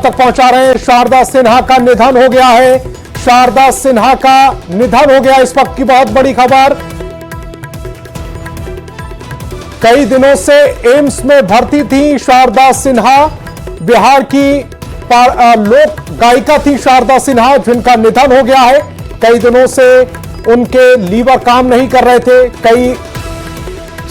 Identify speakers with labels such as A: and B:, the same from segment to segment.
A: तक पहुंचा रहे हैं। शारदा सिन्हा का निधन हो गया है। शारदा सिन्हा का निधन हो गया, इस वक्त की बहुत बड़ी खबर। कई दिनों से एम्स में भर्ती थी शारदा सिन्हा। बिहार की लोक गायिका थी शारदा सिन्हा, जिनका निधन हो गया है। कई दिनों से उनके लीवर काम नहीं कर रहे थे, कई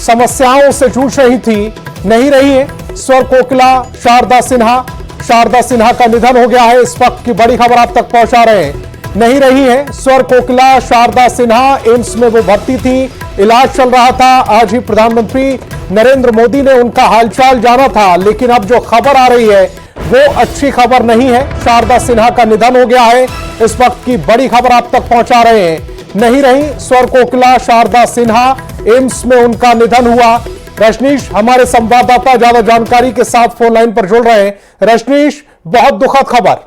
A: समस्याओं से जूझ रही थी, नहीं रही है स्वर कोकिला शारदा सिन्हा। शारदा सिन्हा का निधन हो गया है, इस वक्त की बड़ी खबर आप तक पहुंचा रहे हैं। नहीं रही है स्वर कोकिला शारदा सिन्हा। एम्स में वो भर्ती थी, इलाज चल रहा था। आज ही प्रधानमंत्री नरेंद्र मोदी ने उनका हालचाल जाना था, लेकिन अब जो खबर आ रही है वो अच्छी खबर नहीं है। शारदा सिन्हा का निधन हो गया है, इस वक्त की बड़ी खबर आप तक पहुंचा रहे हैं। नहीं रही स्वर कोकिला शारदा सिन्हा, एम्स में उनका निधन हुआ। रजनीश हमारे संवाददाता ज्यादा जानकारी के साथ फोन लाइन पर जुड़ रहे हैं। रजनीश, बहुत दुखद खबर।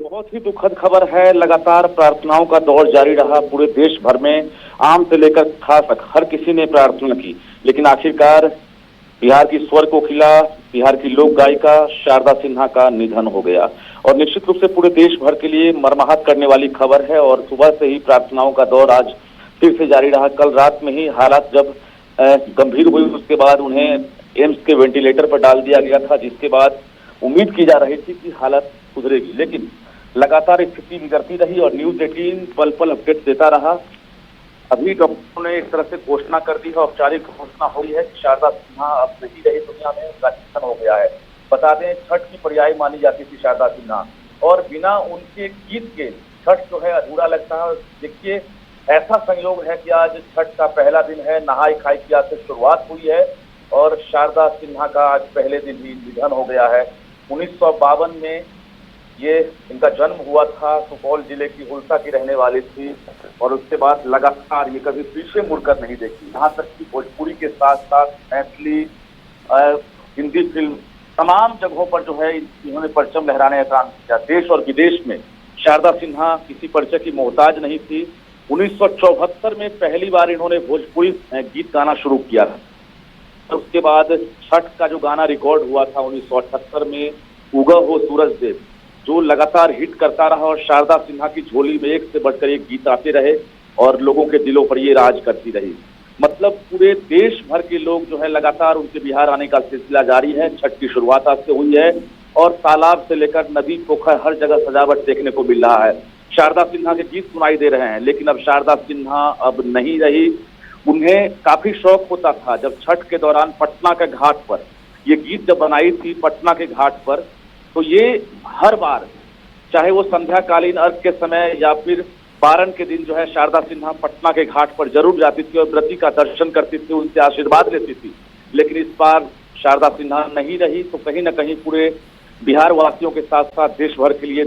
B: बहुत ही दुखद खबर है। लगातार प्रार्थनाओं का दौर जारी रहा पूरे देश भर में। आम से लेकर खास तक हर किसी ने प्रार्थना की, लेकिन आखिरकार बिहार की स्वर कोकिला, बिहार की लोक गायिका शारदा सिन्हा का निधन हो गया। और निश्चित रूप से पूरे देश भर के लिए मर्माहत करने वाली खबर है। और सुबह से ही प्रार्थनाओं का दौर आज फिर से जारी रहा। कल रात में ही हालात जब गंभीर हुई, उसके बाद उन्हें एम्स के वेंटिलेटर पर डाल दिया गया था, जिसके बाद उम्मीद की जा रही थी कि हालत सुधरेगी, लेकिन लगातार स्थिति बिगड़ती रही और न्यूज 18 पल पल अपडेट देता रहा। अभी डॉक्टरों ने एक तरह से घोषणा कर दी है, औपचारिक घोषणा हुई है कि शारदा सिन्हा अब नहीं रही दुनिया में, उनका निधन हो गया है। बता दें, छठ की पर्याय मानी जाती थी शारदा सिन्हा, और बिना उनके गीत के छठ जो है अधूरा लगता है। देखिए, ऐसा संयोग है कि आज छठ का पहला दिन है, नहाई खाई की आज से शुरुआत हुई है और शारदा सिन्हा का आज पहले दिन ही निधन हो गया है। 1952 में ये इनका जन्म हुआ था। सुपौल जिले की हुलसा की रहने वाली थी और उसके बाद लगातार ये कभी पीछे मुड़कर नहीं देखी। यहाँ तक कि भोजपुरी के साथ साथ मैथिली, हिंदी फिल्म, तमाम जगहों पर जो है इन्होंने परचम लहराने का काम किया। देश और विदेश में शारदा सिन्हा किसी परिचय की मोहताज नहीं थी। 1974 में पहली बार इन्होंने भोजपुरी गीत गाना शुरू किया था। उसके बाद छठ का जो गाना रिकॉर्ड हुआ था 1978 में, उगा हो सूरज देव, जो लगातार हिट करता रहा और शारदा सिन्हा की झोली में एक से बढ़कर एक गीत आते रहे और लोगों के दिलों पर ये राज करती रही। मतलब पूरे देश भर के लोग जो है लगातार उनके बिहार आने का सिलसिला जारी है। छठ की शुरुआत आज से हुई है और तालाब से लेकर नदी पोखर हर जगह सजावट देखने को मिल रहा है। शारदा सिन्हा के गीत सुनाई दे रहे हैं, लेकिन अब शारदा सिन्हा अब नहीं रही। उन्हें काफी शौक होता था जब छठ के दौरान पटना के घाट पर ये गीत जब बनाई थी, पटना के घाट पर, तो ये हर बार, चाहे वो संध्याकालीन अर्घ के समय या फिर पारण के दिन, जो है शारदा सिन्हा पटना के घाट पर जरूर जाती थी और व्रती का दर्शन करती थी, उनसे आशीर्वाद लेती थी। लेकिन इस बार शारदा सिन्हा नहीं रही, तो कहीं ना कहीं पूरे बिहार वासियों के साथ साथ देश भर के लिए